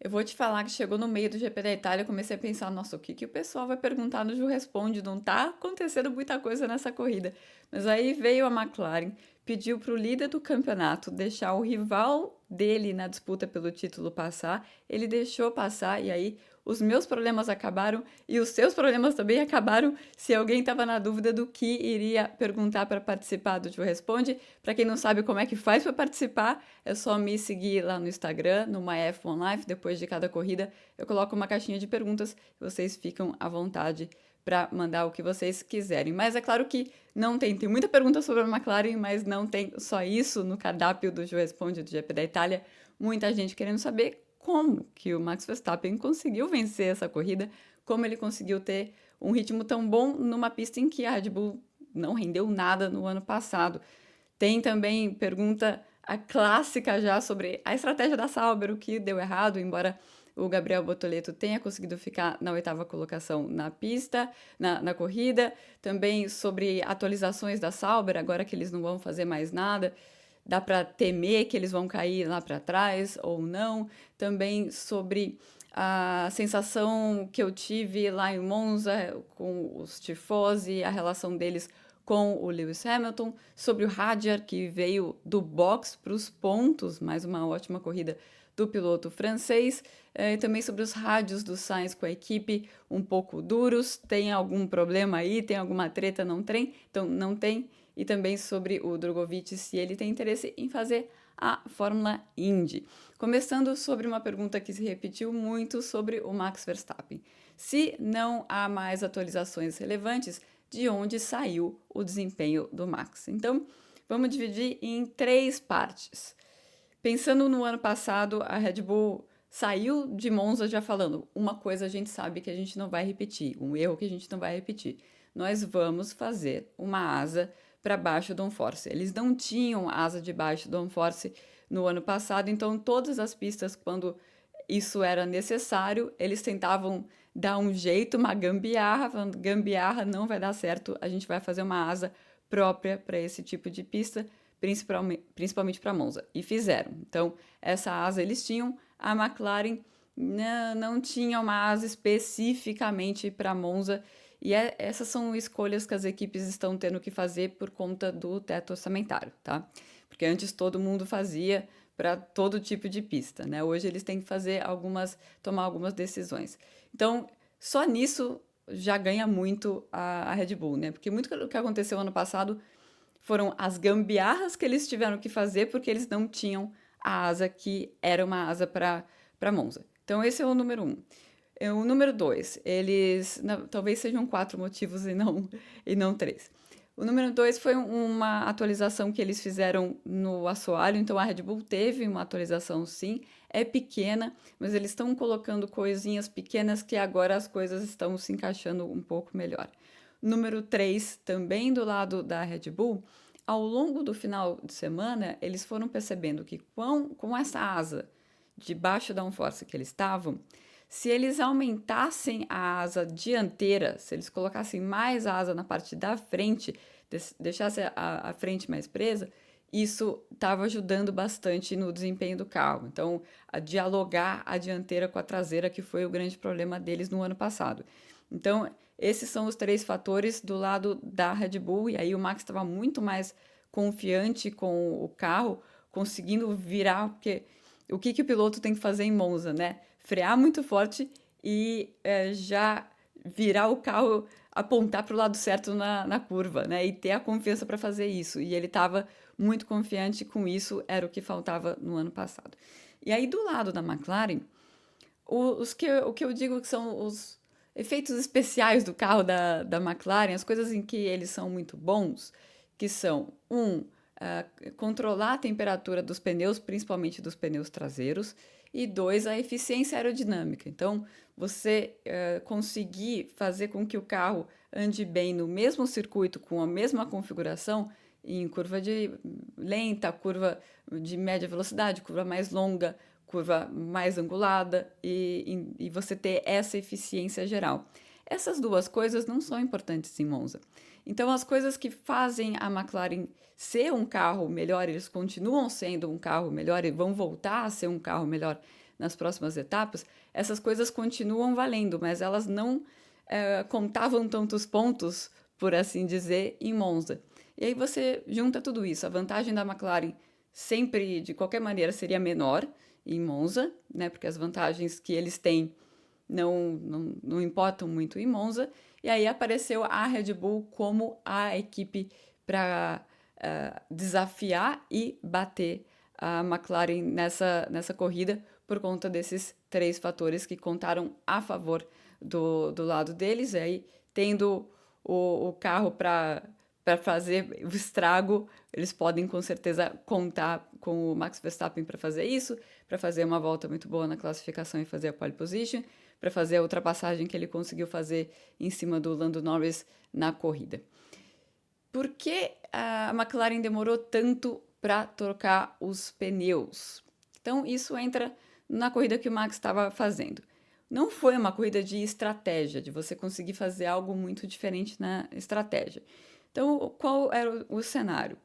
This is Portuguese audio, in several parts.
Eu vou te falar que chegou no meio do GP da Itália, eu comecei a pensar, nossa, o que que o pessoal vai perguntar no Ju Responde? Não tá acontecendo muita coisa nessa corrida. Mas aí veio a McLaren, pediu para o líder do campeonato deixar o rival dele na disputa pelo título passar, ele deixou passar e aí os meus problemas acabaram e os seus problemas também acabaram. Se alguém estava na dúvida do que iria perguntar para participar do Ju Responde, para quem não sabe como é que faz para participar, é só me seguir lá no Instagram, no MyF1Life. Depois de cada corrida, eu coloco uma caixinha de perguntas e vocês ficam à vontade para mandar o que vocês quiserem. Mas é claro que não tem muita pergunta sobre a McLaren, mas não tem só isso no cardápio do Ju Responde do GP da Itália. Muita gente querendo saber como que o Max Verstappen conseguiu vencer essa corrida, como ele conseguiu ter um ritmo tão bom numa pista em que a Red Bull não rendeu nada no ano passado. Tem também pergunta a clássica já sobre a estratégia da Sauber, o que deu errado, embora o Gabriel Bortoleto tenha conseguido ficar na oitava colocação na pista, na corrida. Também sobre atualizações da Sauber, agora que eles não vão fazer mais nada. Dá para temer que eles vão cair lá para trás ou não. Também sobre a sensação que eu tive lá em Monza com os tifosi, a relação deles com o Lewis Hamilton, sobre o Hadjar, que veio do box para os pontos, mais uma ótima corrida do piloto francês, e também sobre os rádios do Sainz com a equipe, um pouco duros, tem algum problema aí, tem alguma treta, não tem? Então, não tem. E também sobre o Drogovic, se ele tem interesse em fazer a Fórmula Indy. Começando sobre uma pergunta que se repetiu muito sobre o Max Verstappen. Se não há mais atualizações relevantes, de onde saiu o desempenho do Max? Então, vamos dividir em três partes. Pensando no ano passado, a Red Bull saiu de Monza já falando uma coisa a gente sabe que a gente não vai repetir, um erro que a gente não vai repetir. Nós vamos fazer uma asa para baixo do on-force. Eles não tinham asa de baixo do on-force no ano passado, então todas as pistas, quando isso era necessário, eles tentavam dar um jeito, uma gambiarra, falando, gambiarra não vai dar certo, a gente vai fazer uma asa própria para esse tipo de pista, principalmente para Monza. E fizeram. Então, essa asa eles tinham, a McLaren não tinha uma asa especificamente para Monza, e essas são escolhas que as equipes estão tendo que fazer por conta do teto orçamentário, tá? Porque antes todo mundo fazia para todo tipo de pista, né? Hoje eles têm que tomar algumas decisões. Então, só nisso já ganha muito a Red Bull, né? Porque muito do que aconteceu ano passado foram as gambiarras que eles tiveram que fazer porque eles não tinham a asa que era uma asa para Monza. Então, esse é o número um. O número dois, talvez sejam quatro motivos e não três. O número 2 foi uma atualização que eles fizeram no assoalho, então a Red Bull teve uma atualização sim, é pequena, mas eles estão colocando coisinhas pequenas que agora as coisas estão se encaixando um pouco melhor. Número 3, também do lado da Red Bull, ao longo do final de semana, eles foram percebendo que com essa asa debaixo da downforce que eles estavam, se eles aumentassem a asa dianteira, se eles colocassem mais asa na parte da frente, deixassem a frente mais presa, isso estava ajudando bastante no desempenho do carro. Então, a dialogar a dianteira com a traseira, que foi o grande problema deles no ano passado. Então, esses são os três fatores do lado da Red Bull, e aí o Max estava muito mais confiante com o carro, conseguindo virar, porque o que o piloto tem que fazer em Monza, né? Frear muito forte e já virar o carro, apontar para o lado certo na curva, né? E ter a confiança para fazer isso. E ele estava muito confiante com isso, era o que faltava no ano passado. E aí, do lado da McLaren, o que eu digo que são os efeitos especiais do carro da McLaren, as coisas em que eles são muito bons, que são, controlar a temperatura dos pneus, principalmente dos pneus traseiros, e dois, a eficiência aerodinâmica. Então, você conseguir fazer com que o carro ande bem no mesmo circuito, com a mesma configuração, em curva de lenta, curva de média velocidade, curva mais longa, curva mais angulada, e você ter essa eficiência geral. Essas duas coisas não são importantes em Monza. Então, as coisas que fazem a McLaren ser um carro melhor, eles continuam sendo um carro melhor e vão voltar a ser um carro melhor nas próximas etapas, essas coisas continuam valendo, mas elas não contavam tantos pontos, por assim dizer, em Monza. E aí você junta tudo isso, a vantagem da McLaren sempre, de qualquer maneira, seria menor em Monza, né? Porque as vantagens que eles têm não importam muito em Monza. E aí apareceu a Red Bull como a equipe para desafiar e bater a McLaren nessa corrida por conta desses três fatores que contaram a favor do lado deles. E aí, tendo o carro para fazer o estrago, eles podem com certeza contar com o Max Verstappen para fazer isso, para fazer uma volta muito boa na classificação e fazer a pole position, para fazer a ultrapassagem que ele conseguiu fazer em cima do Lando Norris na corrida. Por que a McLaren demorou tanto para trocar os pneus? Então, isso entra na corrida que o Max estava fazendo. Não foi uma corrida de estratégia, de você conseguir fazer algo muito diferente na estratégia. Então, qual era o cenário?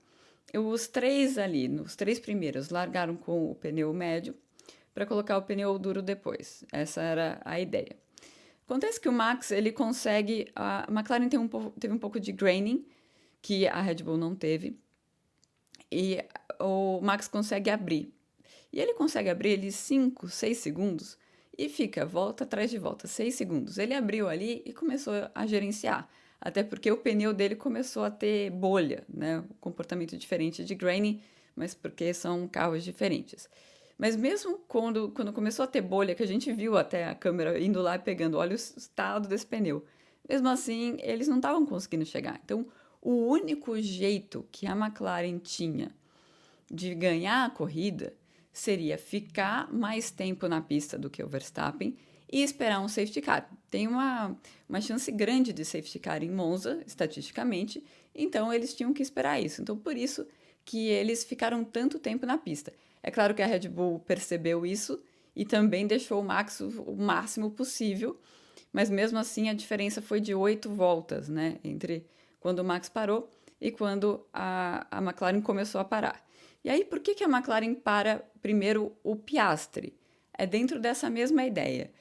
Os três ali, os três primeiros, largaram com o pneu médio para colocar o pneu duro depois. Essa era a ideia. Acontece que o Max, ele consegue... A McLaren teve um pouco de graining, que a Red Bull não teve, e o Max consegue abrir. E ele consegue abrir ele 5, 6 segundos e fica volta atrás de volta, 6 segundos. Ele abriu ali e começou a gerenciar, até porque o pneu dele começou a ter bolha, né? Um comportamento diferente de graining, mas porque são carros diferentes. Mas mesmo quando começou a ter bolha, que a gente viu até a câmera indo lá e pegando, olha o estado desse pneu. Mesmo assim, eles não estavam conseguindo chegar. Então, o único jeito que a McLaren tinha de ganhar a corrida seria ficar mais tempo na pista do que o Verstappen e esperar um safety car. Tem uma chance grande de safety car em Monza, estatisticamente, então eles tinham que esperar isso. Então, por isso que eles ficaram tanto tempo na pista. É claro que a Red Bull percebeu isso e também deixou o Max o máximo possível, mas mesmo assim a diferença foi de 8 voltas, né? Entre quando o Max parou e quando a McLaren começou a parar. E aí, por que a McLaren para primeiro o Piastri? É dentro dessa mesma ideia.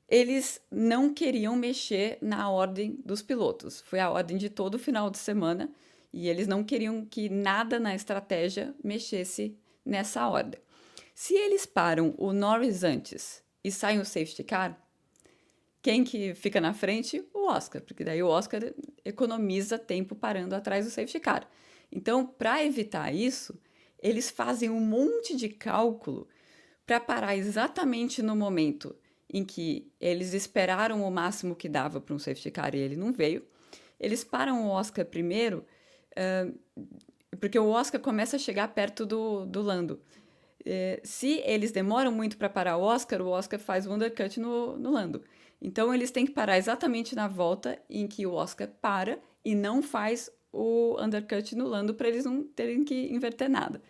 Eles não queriam mexer na ordem dos pilotos. Foi a ordem de todo o final de semana e eles não queriam que nada na estratégia mexesse nessa ordem. Se eles param o Norris antes e saem o safety car, quem que fica na frente? O Oscar, porque daí o Oscar economiza tempo parando atrás do safety car. Então, para evitar isso, eles fazem um monte de cálculo para parar exatamente no momento em que eles esperaram o máximo que dava para um safety car e ele não veio. Eles param o Oscar primeiro, porque o Oscar começa a chegar perto do Lando. Se eles demoram muito para parar o Oscar faz o undercut no Lando. Então, eles têm que parar exatamente na volta em que o Oscar para e não faz o undercut no Lando para eles não terem que inverter nada.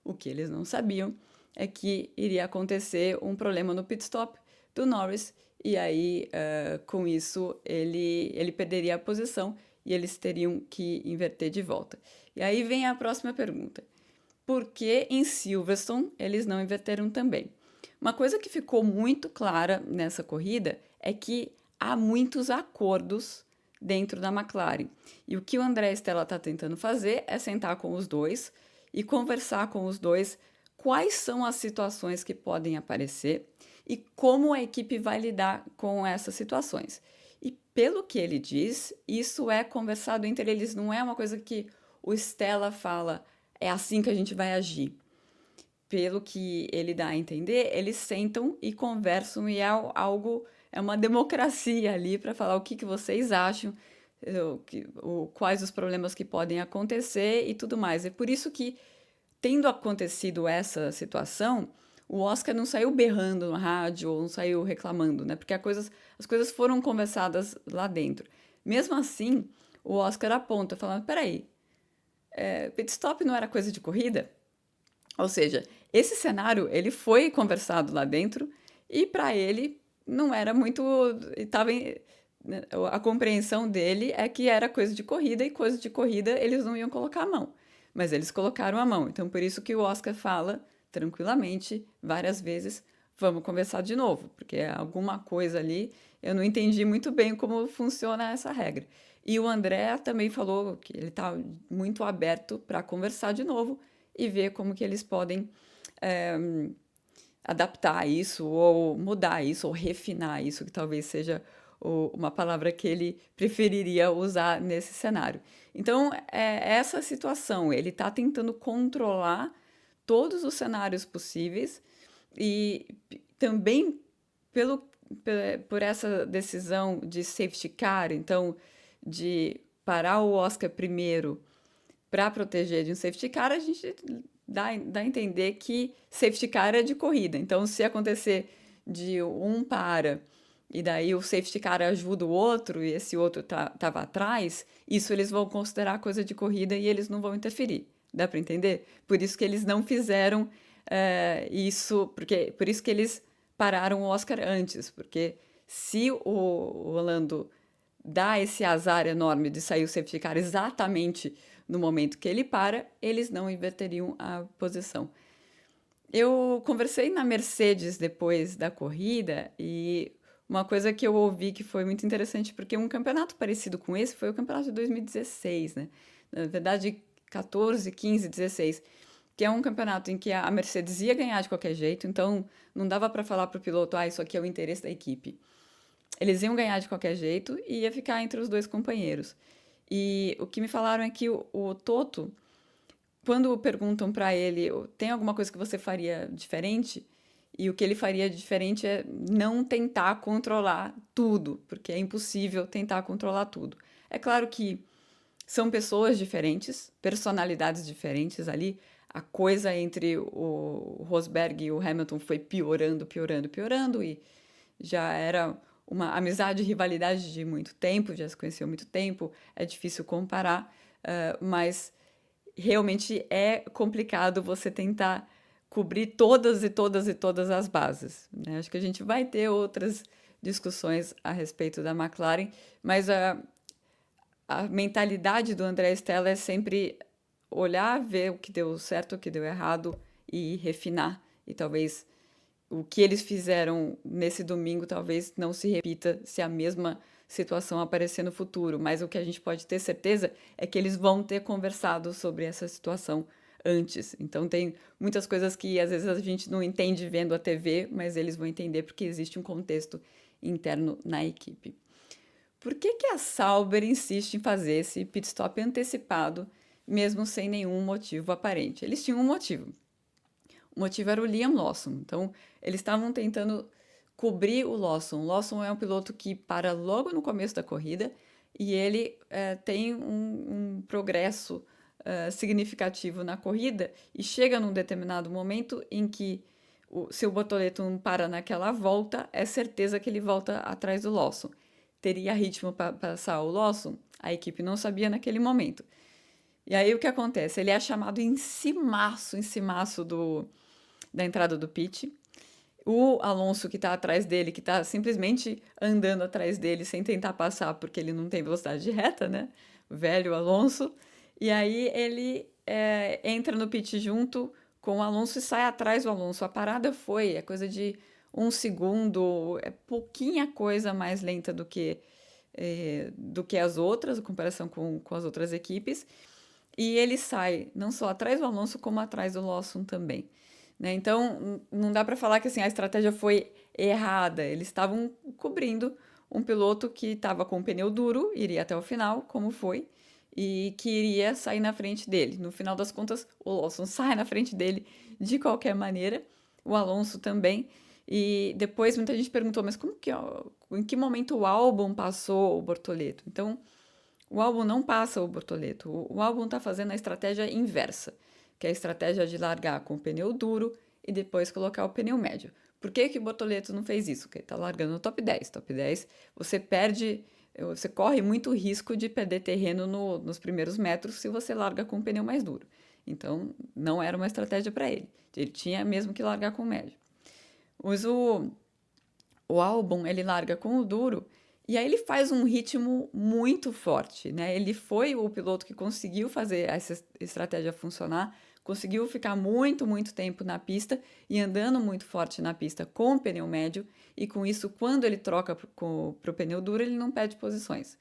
O que eles não sabiam é que iria acontecer um problema no pit stop do Norris e aí, com isso, ele perderia a posição e eles teriam que inverter de volta. E aí vem a próxima pergunta. Por que em Silverstone eles não inverteram também? Uma coisa que ficou muito clara nessa corrida é que há muitos acordos dentro da McLaren. E o que o André Stella está tentando fazer é sentar com os dois e conversar com os dois quais são as situações que podem aparecer e como a equipe vai lidar com essas situações. E pelo que ele diz, isso é conversado entre eles, não é uma coisa que o Stella fala, é assim que a gente vai agir. Pelo que ele dá a entender, eles sentam e conversam e é uma democracia ali para falar o que vocês acham, quais os problemas que podem acontecer e tudo mais. É por isso que, tendo acontecido essa situação, o Oscar não saiu berrando no rádio ou não saiu reclamando, né? Porque as coisas foram conversadas lá dentro. Mesmo assim, o Oscar aponta, falando, peraí, pit stop não era coisa de corrida? Ou seja, esse cenário, ele foi conversado lá dentro e para ele não era muito... a compreensão dele é que era coisa de corrida e coisa de corrida eles não iam colocar a mão. Mas eles colocaram a mão. Então, por isso que o Oscar fala tranquilamente, várias vezes, vamos conversar de novo, porque alguma coisa ali eu não entendi muito bem como funciona essa regra. E o André também falou que ele está muito aberto para conversar de novo e ver como que eles podem eh, adaptar isso, ou mudar isso, ou refinar isso, que talvez seja uma palavra que ele preferiria usar nesse cenário. Então, é essa situação, ele está tentando controlar todos os cenários possíveis e também pelo, por essa decisão de safety car, então, de parar o Oscar primeiro para proteger de um safety car, a gente dá a entender que safety car é de corrida. Então, se acontecer de um para e daí o safety car ajuda o outro e esse outro estava atrás, isso eles vão considerar coisa de corrida e eles não vão interferir. Dá para entender? Por isso que eles não fizeram isso, porque por isso que eles pararam o Oscar antes, porque se o Orlando dá esse azar enorme de sair o safety car exatamente no momento que ele para, eles não inverteriam a posição. Eu conversei na Mercedes depois da corrida e uma coisa que eu ouvi que foi muito interessante, porque um campeonato parecido com esse foi o campeonato de 2016, né? Na verdade, 14, 15, 16, que é um campeonato em que a Mercedes ia ganhar de qualquer jeito, então não dava para falar para o piloto, isso aqui é o interesse da equipe. Eles iam ganhar de qualquer jeito e ia ficar entre os dois companheiros. E o que me falaram é que o Toto, quando perguntam para ele, tem alguma coisa que você faria diferente? E o que ele faria diferente é não tentar controlar tudo, porque é impossível tentar controlar tudo. É claro que são pessoas diferentes, personalidades diferentes ali. A coisa entre o Rosberg e o Hamilton foi piorando, piorando, piorando, e já era uma amizade e rivalidade de muito tempo, já se conheceu há muito tempo, é difícil comparar, mas realmente é complicado você tentar cobrir todas e todas e todas as bases, né? Acho que a gente vai ter outras discussões a respeito da McLaren, mas a mentalidade do André Stella é sempre olhar, ver o que deu certo, o que deu errado e refinar. E talvez o que eles fizeram nesse domingo talvez não se repita se a mesma situação aparecer no futuro, mas o que a gente pode ter certeza é que eles vão ter conversado sobre essa situação antes. Então tem muitas coisas que às vezes a gente não entende vendo a TV, mas eles vão entender porque existe um contexto interno na equipe. Por que que a Sauber insiste em fazer esse pit stop antecipado, mesmo sem nenhum motivo aparente? Eles tinham um motivo. O motivo era o Liam Lawson. Então, eles estavam tentando cobrir o Lawson. O Lawson é um piloto que para logo no começo da corrida e ele tem um progresso significativo na corrida e chega num determinado momento em que se o Bortoleto não para naquela volta, é certeza que ele volta atrás do Lawson. Teria ritmo para passar o Lawson? A equipe não sabia naquele momento. E aí o que acontece? Ele é chamado em cimaço da entrada do pit. O Alonso que está atrás dele, que está simplesmente andando atrás dele sem tentar passar porque ele não tem velocidade de reta, né? O velho Alonso. E aí ele entra no pit junto com o Alonso e sai atrás do Alonso. A parada é coisa de 1 segundo, é pouquinha coisa mais lenta do que as outras, em comparação com as outras equipes. E ele sai não só atrás do Alonso, como atrás do Lawson também. Né? Então, não dá para falar que assim, a estratégia foi errada. Eles estavam cobrindo um piloto que estava com o pneu duro, iria até o final, como foi, e que iria sair na frente dele. No final das contas, o Lawson sai na frente dele de qualquer maneira, o Alonso também. E depois muita gente perguntou, mas em que momento o Albon passou o Bortoleto? Então, o Albon não passa o Bortoleto. O Albon está fazendo a estratégia inversa, que é a estratégia de largar com o pneu duro e depois colocar o pneu médio. Por que que o Bortoleto não fez isso? Porque ele está largando no top 10. Top 10, você corre muito risco de perder terreno nos primeiros metros se você larga com o pneu mais duro. Então, não era uma estratégia para ele. Ele tinha mesmo que largar com o médio. Mas o Albon, ele larga com o duro e aí ele faz um ritmo muito forte, né? Ele foi o piloto que conseguiu fazer essa estratégia funcionar conseguiu ficar muito, muito tempo na pista e andando muito forte na pista com o pneu médio, e com isso, quando ele troca para o pneu duro, ele não perde posições.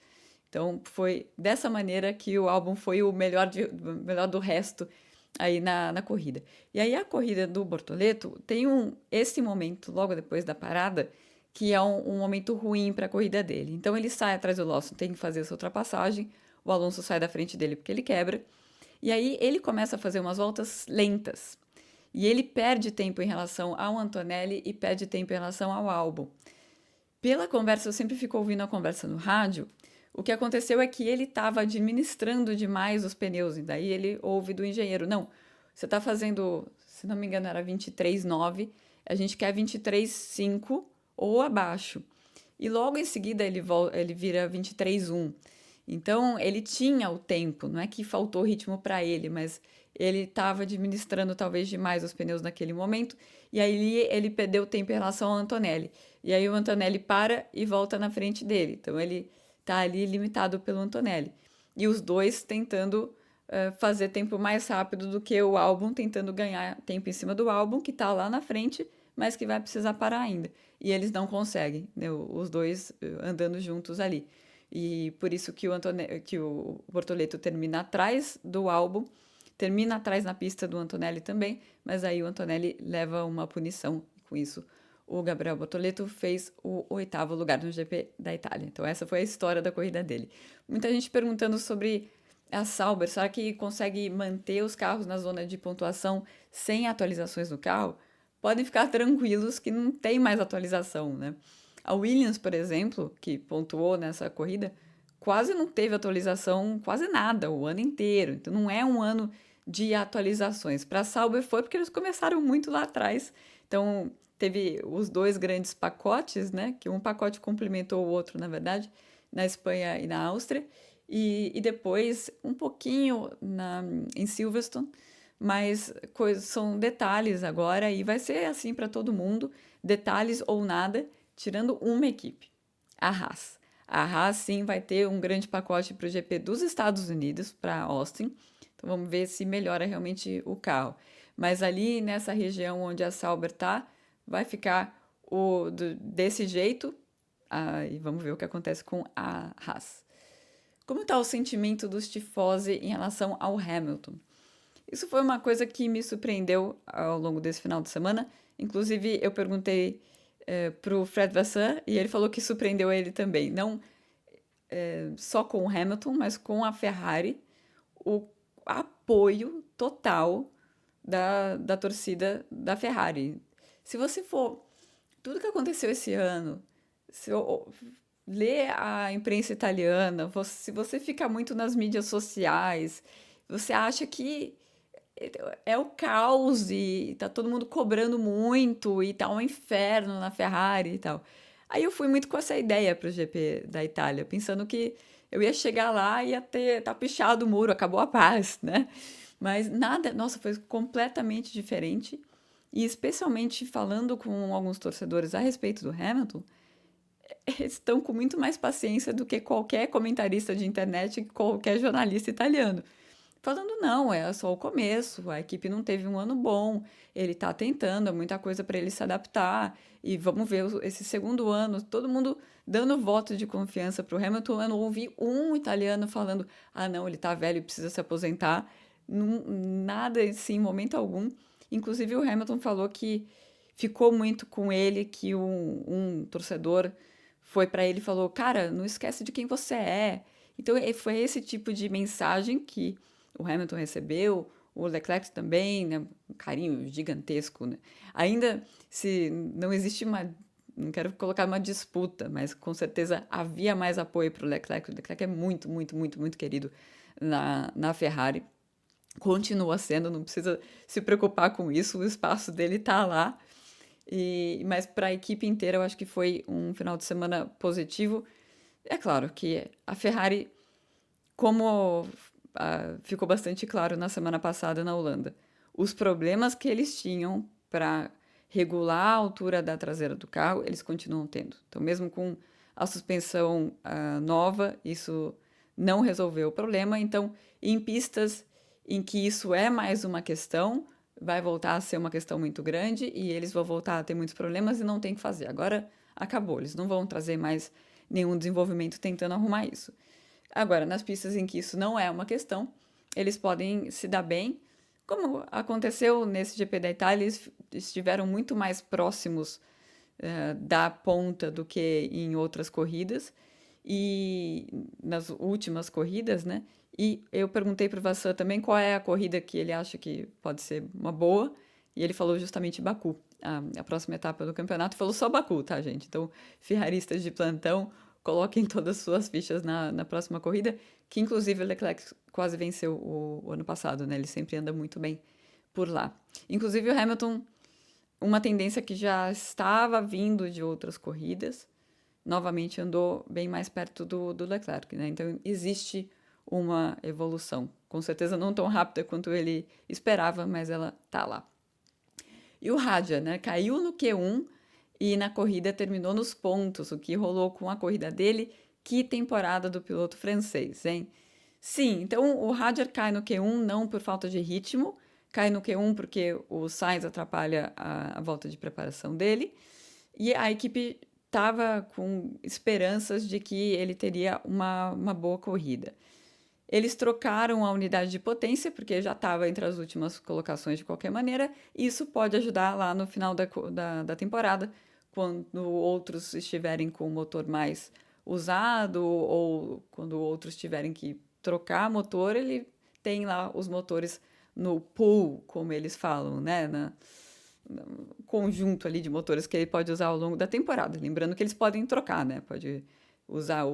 Então, foi dessa maneira que o álbum foi o melhor, melhor do resto aí na corrida. E aí, a corrida do Bortoleto tem esse momento, logo depois da parada, que é um momento ruim para a corrida dele. Então, ele sai atrás do Lawson, tem que fazer essa ultrapassagem, o Alonso sai da frente dele porque ele quebra, e aí ele começa a fazer umas voltas lentas. E ele perde tempo em relação ao Antonelli e perde tempo em relação ao Albon. Pela conversa, eu sempre fico ouvindo a conversa no rádio. O que aconteceu é que ele estava administrando demais os pneus, e daí ele ouve do engenheiro: não, você está fazendo, se não me engano, era 23,9, a gente quer 23,5 ou abaixo. E logo em seguida ele vira 23,1. Então ele tinha o tempo, não é que faltou ritmo para ele, mas ele estava administrando talvez demais os pneus naquele momento, e aí ele perdeu tempo em relação ao Antonelli. E aí o Antonelli para e volta na frente dele. Então ele está ali limitado pelo Antonelli. E os dois tentando fazer tempo mais rápido do que o Albon, tentando ganhar tempo em cima do Albon, que está lá na frente, mas que vai precisar parar ainda. E eles não conseguem, né? Os dois andando juntos ali. E por isso que o Bortoleto termina atrás do Albon, termina atrás na pista do Antonelli também, mas aí o Antonelli leva uma punição. Com isso, o Gabriel Bortoleto fez o 8º lugar no GP da Itália. Então essa foi a história da corrida dele. Muita gente perguntando sobre a Sauber, será que consegue manter os carros na zona de pontuação sem atualizações no carro? Podem ficar tranquilos que não tem mais atualização, né? A Williams, por exemplo, que pontuou nessa corrida, quase não teve atualização, quase nada, o ano inteiro. Então não é um ano de atualizações. Para a Sauber foi porque eles começaram muito lá atrás. Então teve os dois grandes pacotes, né? Que um pacote complementou o outro, na verdade, na Espanha e na Áustria. E depois um pouquinho em Silverstone, mas são detalhes agora e vai ser assim para todo mundo, detalhes ou nada, tirando uma equipe, a Haas. A Haas, sim, vai ter um grande pacote para o GP dos Estados Unidos, para Austin. Então vamos ver se melhora realmente o carro. Mas ali nessa região onde a Sauber está, vai ficar desse jeito. E vamos ver o que acontece com a Haas. Como está o sentimento dos tifosi em relação ao Hamilton? Isso foi uma coisa que me surpreendeu ao longo desse final de semana. Inclusive, eu perguntei para o Fred Vasseur e ele falou que surpreendeu ele também. Não só com o Hamilton, mas com a Ferrari. O apoio total da torcida da Ferrari. Se você for... Tudo que aconteceu esse ano, se eu ler a imprensa italiana, se você fica muito nas mídias sociais, você acha que é o caos e tá todo mundo cobrando muito e tá um inferno na Ferrari e tal. Aí eu fui muito com essa ideia pro GP da Itália, pensando que eu ia chegar lá e ia tá pichado o muro, acabou a paz, né? Mas nada, nossa, foi completamente diferente. E especialmente falando com alguns torcedores a respeito do Hamilton, eles estão com muito mais paciência do que qualquer comentarista de internet, qualquer jornalista italiano. Falando, não, é só o começo, a equipe não teve um ano bom, ele tá tentando, é muita coisa para ele se adaptar, e vamos ver esse segundo ano, todo mundo dando voto de confiança para o Hamilton. Eu não ouvi um italiano falando, ah, não, ele tá velho e precisa se aposentar, nada assim, em momento algum. Inclusive, o Hamilton falou que ficou muito com ele, que um torcedor foi para ele e falou, cara, não esquece de quem você é. Então, foi esse tipo de mensagem que o Hamilton recebeu, o Leclerc também, né? Um carinho gigantesco, né? Ainda se não existe não quero colocar uma disputa, mas com certeza havia mais apoio para o Leclerc. O Leclerc é muito, muito, muito, muito querido na Ferrari. Continua sendo, não precisa se preocupar com isso, o espaço dele está lá. Mas para a equipe inteira eu acho que foi um final de semana positivo. É claro que a Ferrari, como ficou bastante claro na semana passada na Holanda, os problemas que eles tinham para regular a altura da traseira do carro, eles continuam tendo. Então, mesmo com a suspensão nova, isso não resolveu o problema. Então, em pistas em que isso é mais uma questão, vai voltar a ser uma questão muito grande e eles vão voltar a ter muitos problemas e não tem o que fazer. Agora acabou, eles não vão trazer mais nenhum desenvolvimento tentando arrumar isso. Agora, nas pistas em que isso não é uma questão, eles podem se dar bem. Como aconteceu nesse GP da Itália, eles estiveram muito mais próximos da ponta do que em outras corridas e nas últimas corridas, né? E eu perguntei para o Vassan também qual é a corrida que ele acha que pode ser uma boa, e ele falou justamente Baku, a próxima etapa do campeonato. Falou só Baku, tá, gente? Então, ferraristas de plantão, coloquem todas as suas fichas na próxima corrida, que inclusive o Leclerc quase venceu o ano passado, né? Ele sempre anda muito bem por lá. Inclusive o Hamilton, uma tendência que já estava vindo de outras corridas, novamente andou bem mais perto do Leclerc, né? Então existe uma evolução. Com certeza não tão rápida quanto ele esperava, mas ela tá lá. E o Raja, né? Caiu no Q1 e na corrida terminou nos pontos. O que rolou com a corrida dele? Que temporada do piloto francês, hein? Sim, então o Raja cai no Q1 não por falta de ritmo, cai no Q1 porque o Sainz atrapalha a volta de preparação dele. E a equipe estava com esperanças de que ele teria uma boa corrida. Eles trocaram a unidade de potência, porque já estava entre as últimas colocações de qualquer maneira, e isso pode ajudar lá no final da temporada, quando outros estiverem com o motor mais usado, ou quando outros tiverem que trocar motor, ele tem lá os motores no pool, como eles falam, né? No conjunto ali de motores que ele pode usar ao longo da temporada. Lembrando que eles podem trocar, né? Pode usar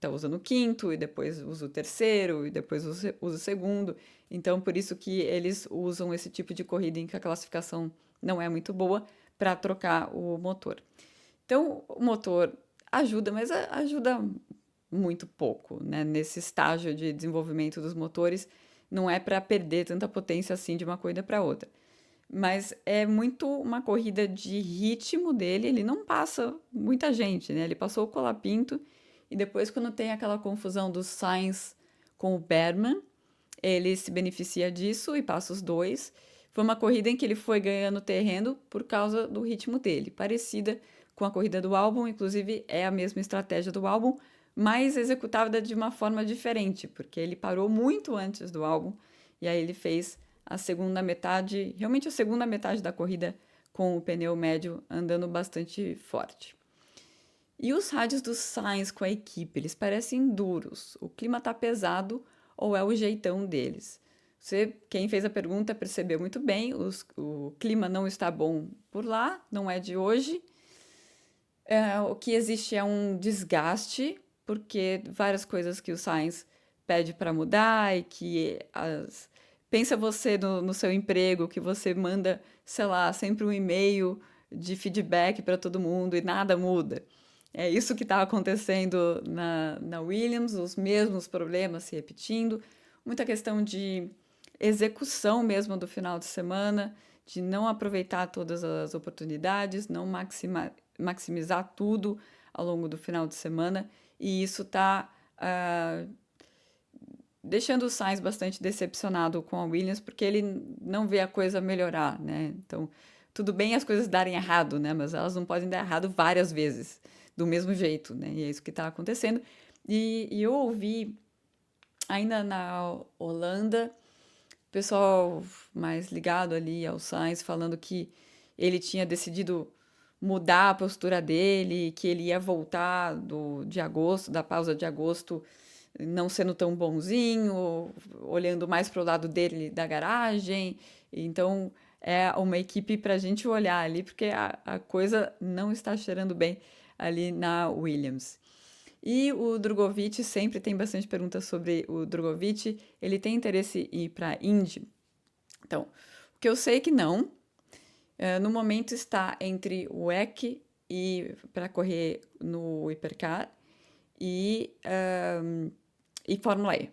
tá usando o quinto e depois usa o terceiro e depois usa o segundo. Então, por isso que eles usam esse tipo de corrida em que a classificação não é muito boa para trocar o motor. Então, o motor ajuda, mas ajuda muito pouco, né? Nesse estágio de desenvolvimento dos motores, não é para perder tanta potência assim de uma corrida para outra. Mas é muito uma corrida de ritmo dele, ele não passa muita gente, né? Ele passou o Colapinto e depois, quando tem aquela confusão do Sainz com o Berman, ele se beneficia disso e passa os dois. Foi uma corrida em que ele foi ganhando terreno por causa do ritmo dele, parecida com a corrida do Albon, inclusive é a mesma estratégia do Albon, mas executada de uma forma diferente, porque ele parou muito antes do Albon e aí ele fez a segunda metade, realmente a segunda metade da corrida com o pneu médio andando bastante forte. E os rádios do Sainz com a equipe, eles parecem duros. O clima tá pesado ou é o jeitão deles? Quem fez a pergunta percebeu muito bem, o clima não está bom por lá, não é de hoje. O que existe é um desgaste, porque várias coisas que o Sainz pede para mudar e que pensa você no seu emprego, que você manda, sei lá, sempre um e-mail de feedback para todo mundo e nada muda. É isso que está acontecendo na Williams, os mesmos problemas se repetindo, muita questão de execução mesmo do final de semana, de não aproveitar todas as oportunidades, não maximizar tudo ao longo do final de semana, e isso está deixando o Sainz bastante decepcionado com a Williams, porque ele não vê a coisa melhorar, né? Então, tudo bem as coisas darem errado, né? Mas elas não podem dar errado várias vezes, do mesmo jeito, né? E é isso que está acontecendo. E eu ouvi, ainda na Holanda, o pessoal mais ligado ali ao Sainz falando que ele tinha decidido mudar a postura dele, que ele ia voltar de agosto, da pausa de agosto, não sendo tão bonzinho, olhando mais para o lado dele da garagem. Então é uma equipe para a gente olhar ali, porque a coisa não está cheirando bem ali na Williams. E o Drogovic, sempre tem bastante perguntas sobre o Drogovic. Ele tem interesse em ir para a Indy? Então, o que eu sei que não. No momento está entre o WEC e para correr no Hipercar e Fórmula E.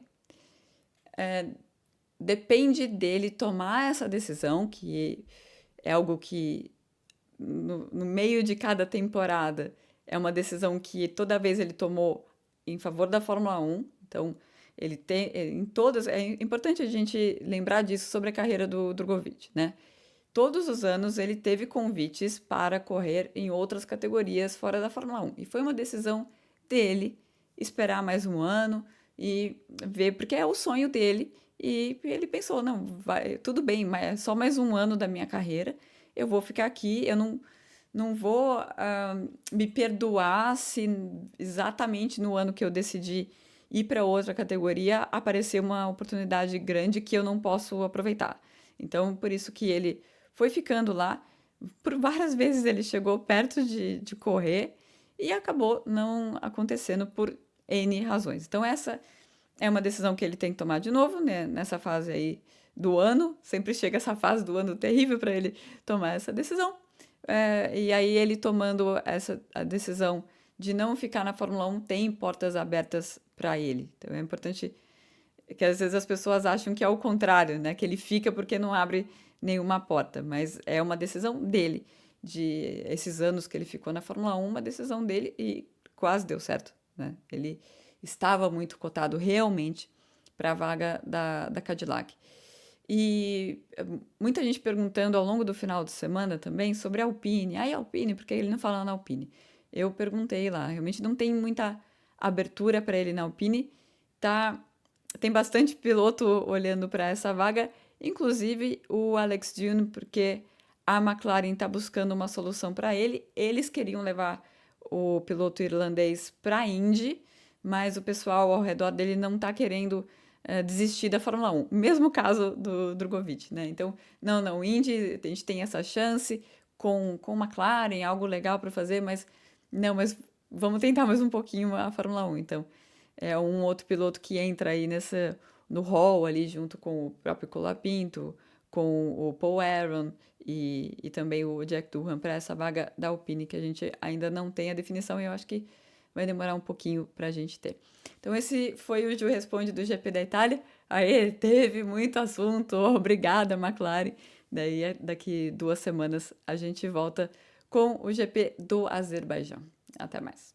Depende dele tomar essa decisão, que é algo que no meio de cada temporada é uma decisão que toda vez ele tomou em favor da Fórmula 1. Então, Ele tem, em todas, é importante a gente lembrar disso sobre a carreira do Drogovic, né? Todos os anos ele teve convites para correr em outras categorias fora da Fórmula 1. E foi uma decisão dele esperar mais um ano e ver, porque é o sonho dele. E ele pensou, não, vai, tudo bem, mas é só mais um ano da minha carreira. Eu vou ficar aqui, eu não vou me perdoar se exatamente no ano que eu decidi ir para outra categoria aparecer uma oportunidade grande que eu não posso aproveitar. Então, por isso que ele foi ficando lá. Por várias vezes ele chegou perto de correr e acabou não acontecendo por N razões. Então, essa é uma decisão que ele tem que tomar de novo, né? Nessa fase aí do ano. Sempre chega essa fase do ano terrível para ele tomar essa decisão. E aí ele tomando a decisão de não ficar na Fórmula 1 tem portas abertas para ele. Então é importante que às vezes as pessoas acham que é o contrário, né? Que ele fica porque não abre nenhuma porta, mas é uma decisão dele. De esses anos que ele ficou na Fórmula 1, uma decisão dele e quase deu certo, né? Ele estava muito cotado realmente para a vaga da Cadillac. E muita gente perguntando ao longo do final de semana também sobre a Alpine. Ai, Alpine, por que ele não fala na Alpine? Eu perguntei lá, realmente não tem muita abertura para ele na Alpine. Tá, tem bastante piloto olhando para essa vaga, inclusive o Alex Dune, porque a McLaren está buscando uma solução para ele. Eles queriam levar o piloto irlandês para a Indy, mas o pessoal ao redor dele não está querendo desistir da Fórmula 1. Mesmo caso do Drogovic, né? Então, não, Indy, a gente tem essa chance com McLaren, algo legal para fazer, mas não, mas vamos tentar mais um pouquinho a Fórmula 1. Então, é um outro piloto que entra aí no hall ali junto com o próprio Colapinto, com o Paul Aaron e também o Jack Durham para essa vaga da Alpine que a gente ainda não tem a definição e eu acho que vai demorar um pouquinho para a gente ter. Então esse foi o Ju Responde do GP da Itália. Aê, teve muito assunto, obrigada McLaren. Daí daqui 2 semanas a gente volta com o GP do Azerbaijão. Até mais.